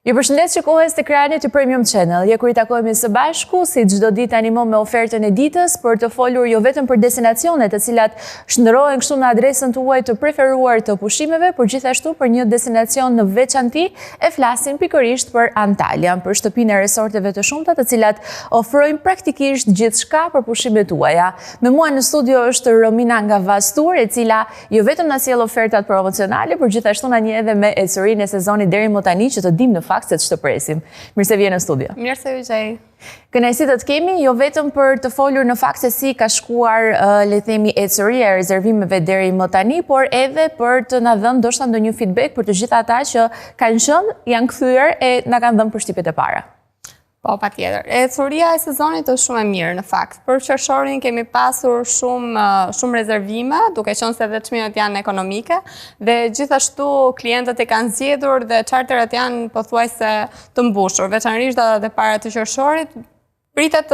Ju përshëndet shikues të ekranit të Premium Channel. Je kur i takojmë së bashku, si çdo ditë animo me ofertën e ditës për të folur jo vetëm për destinacionet të cilat shndërrohen kështu në adresën tuaj të preferuar të pushimeve, por gjithashtu për një destinacion në veçanti, e flasim pikërisht për Antalya, për shtëpinë e resorteve të shumta të cilat ofrojnë praktikisht gjithçka për pushimet tuaja. Me mua në studio është Romina nga Vastur, e cila jo vetëm na sjell ofertat promocionale, por gjithashtu na njeh edhe me ecërinë e sezonit deri më tani që të dim në fakt se ç'të presim. Mirë se vjen në studio. Mirë se u gjej. Kënaqësi të kemi, jo vetëm për të folur në fakt se si ka shkuar le të themi ecëria e rezervimeve deri më tani, por edhe për të na dhënë ndoshta ndonjë feedback për të gjithë ata që kanë qenë, janë kthyer e na kanë dhënë përshtypjet e para. Po, patjetër. Ecëria e sezonit është shumë e mirë në fakt. Për qershorin kemi pasur shumë rezervime, duke qenë se dhe çmimet janë ekonomike, dhe gjithashtu klientët e kanë zgjedhur dhe charterat janë pothuajse të mbushur, veçanërisht datat e para të qershorit. Pritet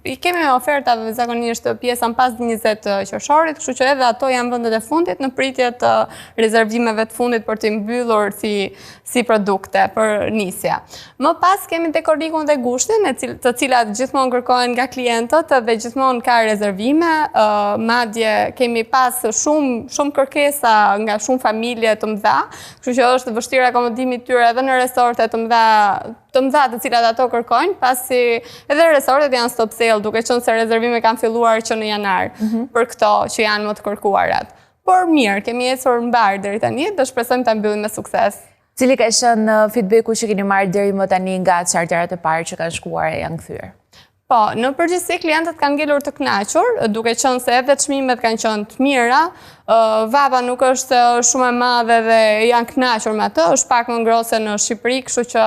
i kemi oferta zakonisht pjesën pas 20 qershorit, kështu që edhe ato janë vendet e fundit në pritje të rezervimeve të fundit për të mbyllur si produkte për nisja. Më pas kemi dekorikun dhe gushtin, të cilat gjithmonë kërkohen nga klientët dhe gjithmonë ka rezervime, madje kemi pas shumë kërkesa nga shumë familje të mëdha, kështu që është vështirë akomodimi tyre edhe në resorte të mëdha të cilat ato kërkojnë, pasi edhe resortet janë stop sale, duke qenë se rezervime kanë filluar që në janar për këto që janë më të kërkuarat. Por mirë, kemi ecur mbar deri tani dhe shpresojmë ta mbyllim me sukses. Cili ka qenë feedbacku që keni marrë deri më tani nga charterat e parë që kanë shkuar e janë kthyer? Po, në përgjithësi klientët kanë ngelur të kënaqur, duke qenë se edhe çmimet kanë qenë të mira, vapa nuk është shumë e madhe dhe janë kënaqur me atë, është pak më ngrose në Shqipëri, kështu që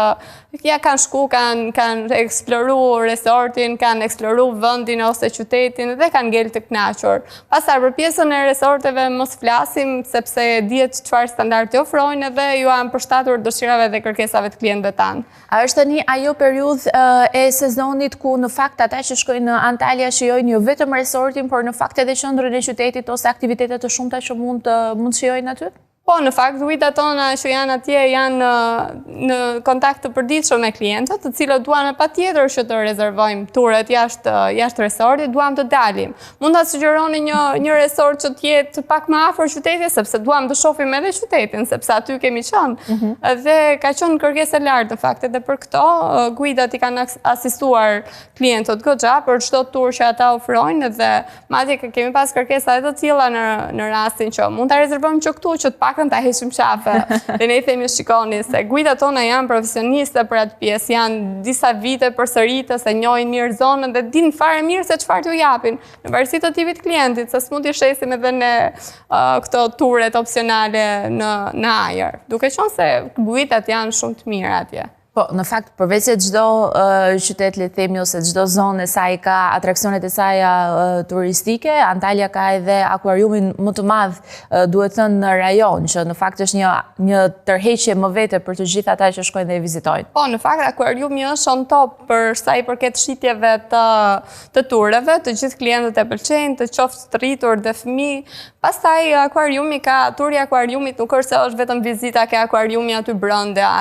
ja kanë shku, kanë eksploruar resortin, kanë eksploruar vendin ose qytetin dhe kanë ngel të kënaqur. Pastaj për pjesën e resorteve mos flasim sepse dihet çfarë standardi ofrojnë dhe ju janë përshtatur dëshirave dhe kërkesave të klientëve tanë. A është tani ajo periudhë e sezonit ku në fakt ata që shkojnë në Antalya shijojnë jo vetëm resortin, por në fakt edhe qendrën e qytetit ose aktivitetet të shumta që mund të shijojnë aty? Po, në fakt, guidat tona që janë atje janë në kontakt të përditshëm me klientët, të cilët duam patjetër që të rezervojmë turet jashtë resortit, duam të dalim. Mund ta sugjeroni një resort që të jetë pak më afër qytetit, sepse duam të shohim edhe qytetin, sepse aty kemi qenë. Dhe ka qenë kërkesë e lartë në fakt, edhe për këto guidat i kanë asistuar klientët goxha për çdo tur që ata ofrojnë dhe madje kemi pas kërkesa edhe të tilla në rastin që mund ta rezervojmë që këtu që të ta heqim qafe. Dhe ne i themi shikoni se guidat tona janë profesioniste për atë pjesë, janë disa vite përsëritës, se njohin mirë zonën dhe dinë fare mirë se çfarë t'ju japin, në varësi të tipit klientit, se s'mund t'i shesim edhe në këto turet opsionale në ajër. Duke qenë se guidat janë shumë të mirë atje. Po, në fakt, përveç se çdo qytet le të themi ose çdo zonë e saj ka atraksionet e saj turistike, Antalya ka edhe akvariumin më të madh, duhet thënë në rajon, që në fakt është një tërheqje më vete për të gjithë ata që shkojnë dhe e vizitojnë. Po, në fakt akvariumi është on top për sa i përket shitjeve të tureve, të gjithë klientët e pëlqejnë, të qoftë të rritur dhe fëmijë. Pastaj akvariumi turi i akvariumit nuk është se është vetëm vizita ke akvariumi aty brenda,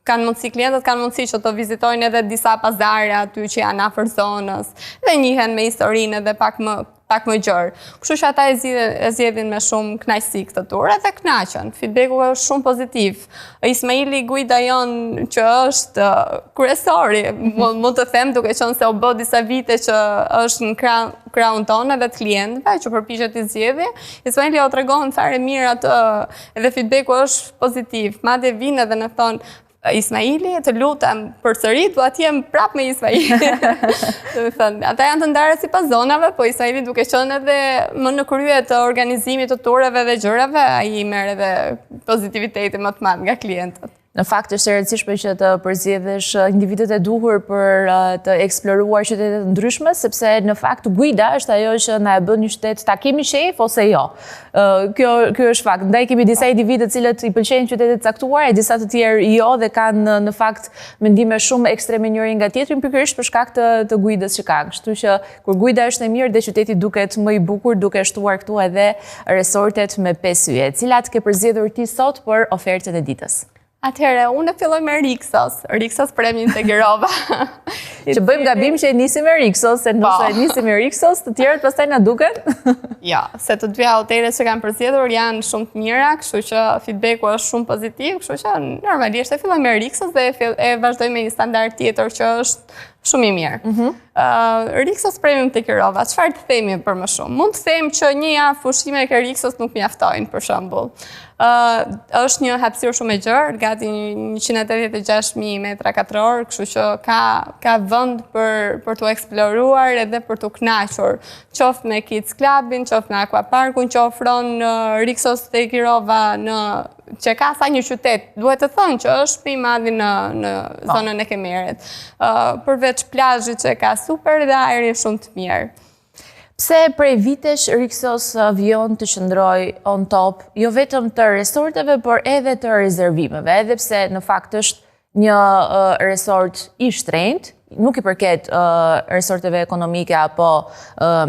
klientët kanë mundësi që të vizitojnë edhe disa pazare aty që janë afër zonës dhe njihen me historinë edhe pak më gjerë. Kështu që ata e zgjedhin me shumë kënaqësi këtë tur dhe kënaqen. Feedbacku është shumë pozitiv. Ismaili guida jon që është kryesori, mund të them duke qenë se u bë disa vite që është në krahun tonë dhe të klientëve që përpiqet të zgjedhë. Ismaili u tregon fare mirë atë edhe feedbacku është pozitiv. Madje vinë edhe na thonë Ismaili, të lutem përsëri, dua të jem prapë me Ismaili. Ata janë të ndarë sipas zonave, po Ismaili duke qenë edhe më në krye të organizimit të tureve dhe gjërave, ai merr edhe pozitivitetin më të madh nga klientët. Në fakt është e rëndësishme që të përzgjedhësh individët e duhur për të eksploruar qytete të ndryshme, sepse në fakt guida është ajo që na e bën një qytet ta kemi shef ose jo. Kjo është fakt. Ndaj kemi disa individë të cilët i pëlqejnë qytete të caktuara, e disa të tjerë jo dhe kanë në fakt mendime shumë ekstreme njëri nga tjetri pikërisht për shkak të guidës që kanë. Kështu që kur guida është e mirë dhe qyteti duket më i bukur, duke shtuar këtu edhe resortet me 5 yje. Cilat ke përzgjedhur ti sot për ofertën e ditës? Atëherë, unë filloj me Rixos premjin të Girova. Që bëjmë gabim që e nisim me Rixos, se nëse e nisim me Rixos, të tjerët pastaj na duken? Ja, se të dyja hotelet që kanë përzgjedhur janë shumë të mira, kështu që feedbacku është shumë pozitiv, kështu që normalisht e filloj me Rixos dhe e vazhdoj me një standard tjetër që është shumë i mirë. Rixos Premium të Girova, çfarë të themi për më shumë? Mund të them që një javë pushime ke Rixos nuk mjaftojnë, për shembull. Është një hapësirë shumë e gjerë, gati 186.000 metra katror, kështu që ka vend për të eksploruar edhe për të kënaqur, qoftë me Kids Clubin, qoftë me Aquaparkun, që ofron Rixos të Girova që ka sa një qytet, duhet të thënë që është më i madhi në zonën e Kemerit. Përveç plazhit që ka super dhe ajri shumë të mirë. Pse prej vitesh Rixos vion të qëndroj on top, jo vetëm të resorteve, por edhe të rezervimeve, edhe pse në fakt është një resort i shtrenjtë, nuk i përket resorteve ekonomike apo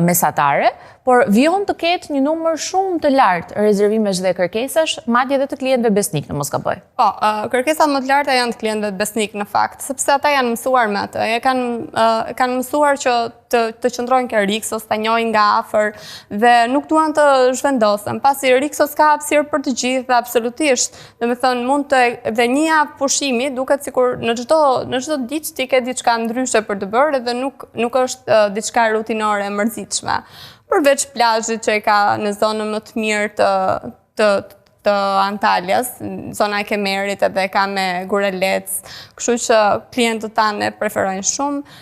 mesatare, por vion të ketë një numër shumë të lartë rezervimesh dhe kërkesash, madje edhe të klientëve besnik në mos gaboj. Po, kërkesat më të larta janë të klientëve besnik në fakt, sepse ata janë mësuar me atë, kanë mësuar që të qëndrojnë ke Rixos, të njohin nga afër dhe nuk duan të zhvendosen. Pasi Rixos ka hapësirë për të gjithë, absolutisht. Domethënë mund të dhe një javë pushimi duket sikur në çdo ditë ti ke diçka ndryshe për të bërë dhe nuk është diçka rutinore e mërzitshme. Përveç plazhit që e ka në zonën më të mirë të Antaljas, zona e Kemerit edhe ka me Gurelec, kështu që klientët tanë e preferojnë shumë.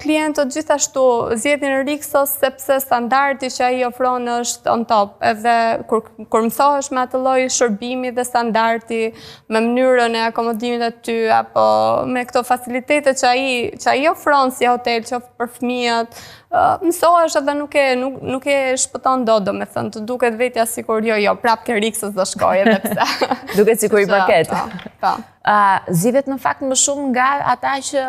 Klientët gjithashtu zgjedhin Rixos sepse standardi që ai ofron është on top, edhe kur mësohesh me atë lloj shërbimi dhe standardi, me mënyrën e akomodimit aty apo me këto facilitete që ai ofron si hotel, qoftë për fëmijët, mësohesh edhe nuk e shpëton dot, domethënë të duket vetja sikur jo, prap ke Rixos do shkoj edhe pse. Duket sikur i përket. Po. Zgjidhet në fakt më shumë nga ata që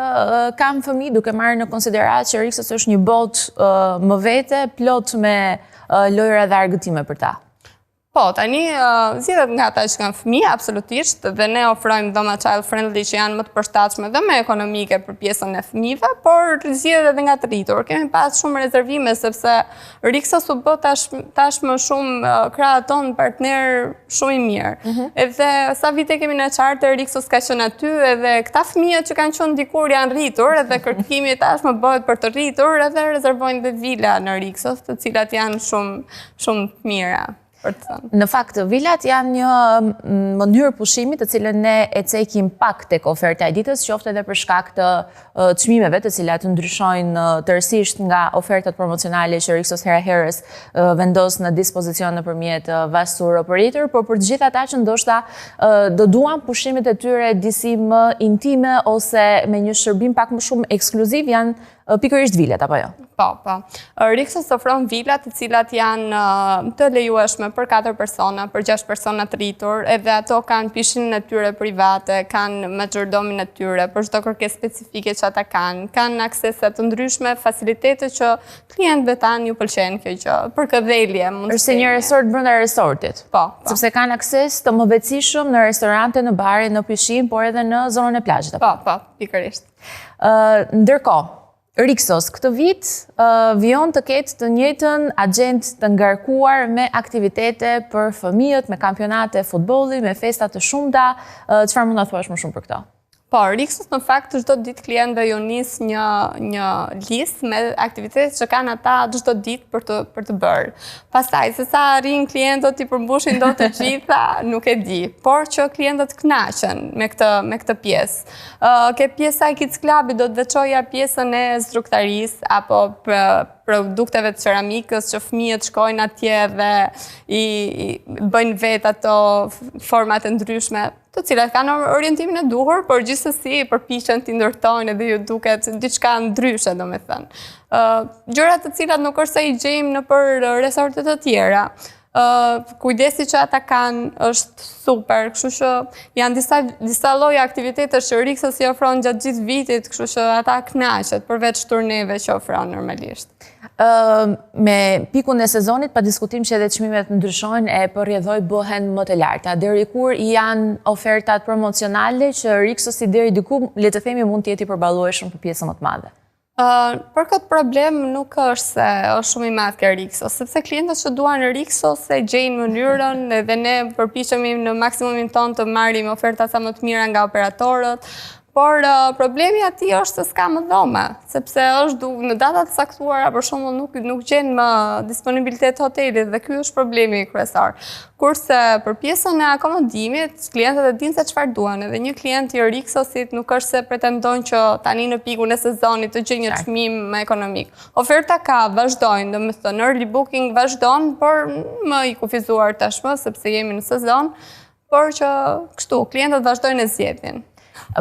kanë fëmijë, duke marrë në konsiderat që Rixos është një botë më vete, plot me lojra dhe argëtime për ta. Po, tani zgjidhet nga ata që kanë fëmijë, absolutisht, dhe ne ofrojmë dhoma child friendly që janë më të përshtatshme dhe më ekonomike për pjesën e fëmijëve, por zgjidhet edhe nga të rritur. Kemi pas shumë rezervime sepse Rixos u bë tashmë shumë krahë ton partner shumë i mirë. Edhe sa vite kemi në charter, Rixos ka qenë aty edhe këta fëmijë që kanë qenë dikur janë rritur edhe kërkimi tashmë bëhet për të rritur edhe rezervojnë dhe vila në Rixos, të cilat janë shumë të mira. Në fakt, vilat janë një mënyrë pushimi të cilën ne e cekim pak tek oferta e ditës, qoftë edhe për shkak të çmimeve të cilat ndryshojnë tërësisht nga ofertat promocionale që Rixos hera herës vendos në dispozicion nëpërmjet Vast Tour Operator, por për të gjithë ata që ndoshta do duan pushimet e tyre disi më intime ose me një shërbim pak më shumë ekskluziv, janë pikërisht vilat apo jo? Po. Rixos ofron vilat të cilat janë të lejueshme për 4 persona, për 6 persona të rritur, edhe ato kanë pishinën e tyre private, kanë majordomin e tyre, për çdo kërkesë specifike që ata kanë aksese të ndryshme, facilitete që klientëve tanë ju pëlqen kjo gjë, për këdhelje mund të është një resort brenda resortit. Po. Sepse kanë akses të mëvetësishëm në restorante, në bare, në pishinë, por edhe në zonën e plazhit. Po, pikërisht. Ndërkohë, Rixos këtë vit vion të ketë të njëjtën agent të ngarkuar me aktivitete për fëmijët, me kampionate futbolli, me festa të shumta. Çfarë mund ta thuash më shumë për këto? Po, Rixos në fakt çdo ditë klientëve ju nis një listë me aktivitete që kanë ata çdo ditë për të bërë. Pastaj se sa arrin klientët i përmbushin dot të gjitha, nuk e di, por që klientët kënaqen me këtë pjesë. Ke pjesa e Kids Clubit do të veçoja pjesën e instruktarisë apo produkteve të ceramikës që fëmijët shkojnë atje dhe i bëjnë vetë ato format e ndryshme, të cilat kanë orientimin e duhur, por gjithsesi përpiqen t'i ndërtojnë edhe ju duket diçka ndryshe, domethënë. Gjëra të cilat nuk është se i gjejmë nëpër resorte të tjera. Kujdesi që ata kanë është super, kështu që janë disa lloje aktivitetesh që Rixos i ofron gjatë gjithë vitit, kështu që ata kënaqet përveç turneve që ofron normalisht. Me pikun e sezonit, pa diskutim që edhe çmimet ndryshojnë e përrjedhoj bëhen më të larta. Deri kur janë ofertat promocionale që Rixosi deri diku, le të themi, mund të jetë i përballueshëm për pjesën më të madhe? Për këtë problem nuk është se është shumë i madh ke Rixos, sepse klientët që duan Rixos e gjejnë mënyrën dhe ne përpiqemi në maksimumin ton të marrim oferta sa më të mira nga operatorët. Por problemi atij është se s'ka më dhoma, sepse është në datat e caktuara për shembull nuk gjen më disponibilitet hotelit dhe ky është problemi kryesor. Kurse për pjesën e akomodimit, klientët e dinë se çfarë duan, edhe një klient i Rixosit nuk është se pretendon që tani në pikun e sezonit të gjejë një çmim më ekonomik. Oferta ka, vazhdojnë, domethënë early booking vazhdon, por më i kufizuar tashmë sepse jemi në sezon, por që kështu klientët vazhdojnë e zgjedhin.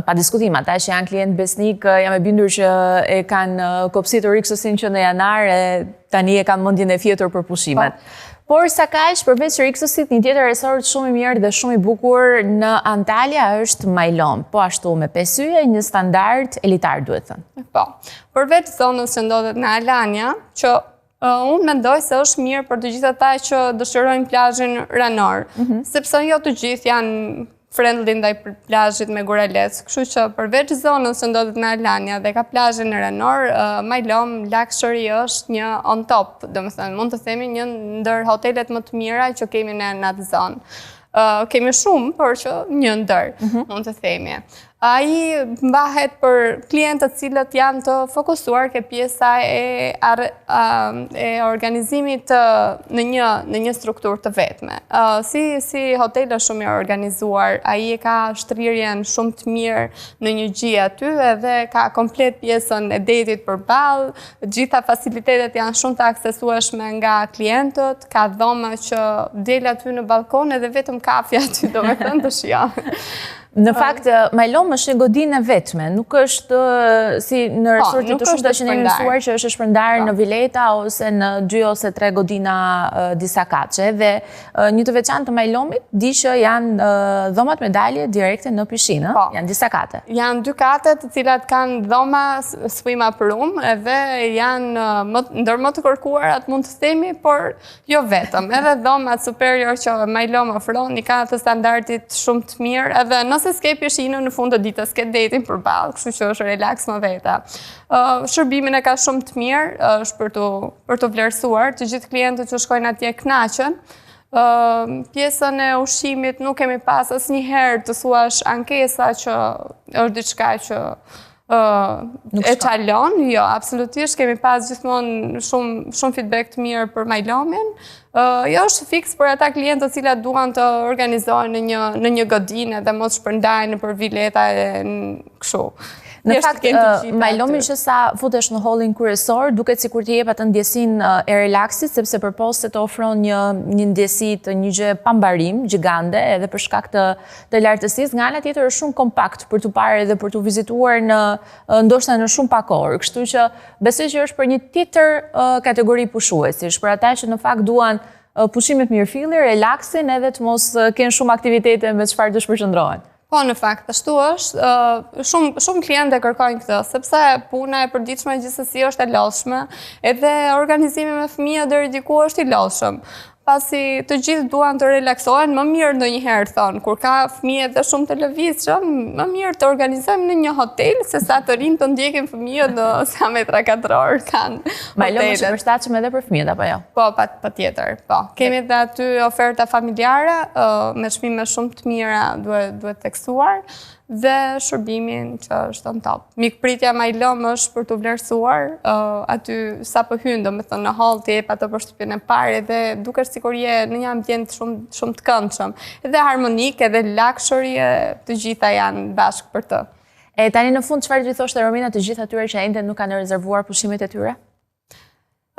Pa diskutim, ata që janë klient besnik, jam e bindur që e kanë kopsitur Rixosin që në janar e tani e kanë mendjen e fjetur për pushimet. Por sa kaq, përveç Rixosit, një tjetër resort shumë i mirë dhe shumë i bukur në Antalya është Majlom, po ashtu me 5 yje, një standard elitar duhet thënë. Po. Përveç zonës që ndodhet në Alania, që unë mendoj se është mirë për të gjithë ata që dëshirojnë plazhin ranor, sepse jo të gjithë janë friendly ndaj plazhit me Guralec. Kështu që përveç zonës që ndodhet në Alania dhe ka plazhin në Ranor, Majlom Luxury është një on top, domethënë mund të themi një ndër hotelet më të mira që kemi në atë zonë. Kemi shumë, por që një ndër, mund të themi. Ai mbahet për klientët cilët janë të fokusuar ke pjesa e organizimit në një strukturë të vetme. Si hotel është shumë i organizuar, ai ka shtrirjen shumë të mirë në një gjie aty edhe ka komplet pjesën e detit përballë, gjitha facilitetet janë shumë të aksesueshme nga klientët, ka dhoma që del aty në balkon edhe vetëm kafe aty, domethënë të shijon. Në fakt, Majlom është një godinë e vetme, nuk është si në resortit të shumta që ne kemi mësuar që është shpërndarë në vileta ose në 2 ose 3 godina disa kaçe. Dhe një të veçantë të Majlomit di që janë dhomat me dalje direkte në pishinë, janë disa kate. Janë 2 kate të cilat kanë dhoma swim up room edhe janë ndër më të kërkuarat mund të themi, por jo vetëm. Edhe dhomat superior që Majlom ofron i kanë të standardit shumë të mirë edhe se s'ke pishinën në fund të ditës, s'ke detin përballë, kështu që është relaks më veta. Shërbimin e ka shumë të mirë, është për të vlerësuar, të gjithë klientët që shkojnë atje kënaqen. Pjesën e ushqimit nuk kemi pas asnjëherë të thuash ankesa që është diçka që e çalon, jo, absolutisht kemi pas gjithmonë shumë feedback të mirë për Majlomin. Jo është fiks për ata klientë të cilat duan të organizohen në një godinë dhe mos shpërndajnë nëpër vileta e kështu. Në fakt, Majlomi që sa futesh në hallin kryesor, duket sikur të jep atë ndjesinë e relaksit, sepse përposhtë se të ofron një ndjesi të një gjë pambarim, gjigande, edhe për shkak të lartësisë, nga ana tjetër është shumë kompakt për të parë edhe për të vizituar ndoshta në shumë pak orë. Kështu që besoj që është për një tjetër kategori pushuesish, për ata që në fakt duan pushimet mirëfilli, relaksin edhe të mos kenë shumë aktivitete me çfarë të shpërqendrohen. Po, në fakt, ashtu është, shumë klientë e kërkojnë këtë, sepse puna e përditshme gjithsesi është e lodhshme, edhe organizimi me fëmijë deri diku është i lodhshëm. Pasi të gjithë duan të relaksohen, më mirë ndonjëherë thonë, kur ka fëmijë dhe shumë të lëvizshëm, më mirë të organizojmë në një hotel, se sa të rinë të ndjekin fëmijët në sa metra katror kanë hotelet. Majlom është i përshtatshëm edhe për fëmijët, apo jo? Po, patjetër, po. Kemi dhe aty oferta familjare, me çmime shumë të mira duhet tekstuar, dhe shërbimin që është on top. Mikpritja Majlom është për të vlerësuar aty sa po hyn, domethënë në hall të jep ato përshtypjen e parë dhe duket sikur je në një ambient shumë të këndshëm. Edhe harmonik, edhe luxury, të gjitha janë bashkë për të. Tani në fund çfarë do i thoshte Romina të gjithë atyre që ende nuk kanë rezervuar pushimet e tyre?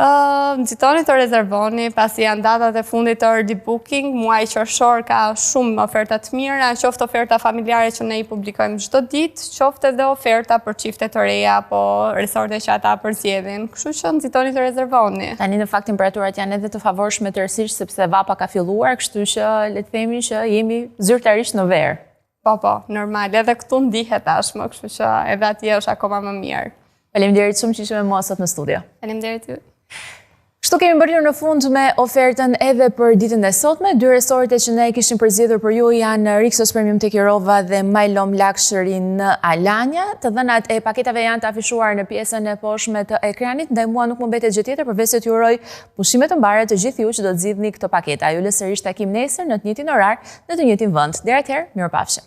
Nxitoni të rezervoni, pasi janë datat e fundit të early booking, muaj qershor ka shumë oferta të mira, qoftë oferta familjare që ne i publikojmë çdo ditë, qoftë edhe oferta për çifte të reja apo resorte që ata përzgjedhin. Kështu që nxitoni të rezervoni. Tani në fakt temperaturat janë edhe të favorshme tërësisht sepse vapa ka filluar, kështu që le të themi që jemi zyrtarisht në verë. Po, normal, edhe këtu ndihet tashmë, kështu që edhe atje është akoma më mirë. Faleminderit shumë që ishe me mua sot në studio. Faleminderit ju. Kështu kemi mbërritur në fund me ofertën edhe për ditën e sotme. Dy resorte që ne kishim përzgjedhur për ju janë Rixos Premium te Kirova dhe Majlom Luxury në Alania. Të dhënat e paketave janë të afishuar në pjesën e poshtme të ekranit, ndaj mua nuk më mbetet gjë tjetër përveç se t'ju uroj pushime të mbara të gjithë ju që do të zgjidhni këto paketa. Ju sërish takim nesër në të njëjtin orar, në të njëjtin vend. Deri atëherë, mirupafshim.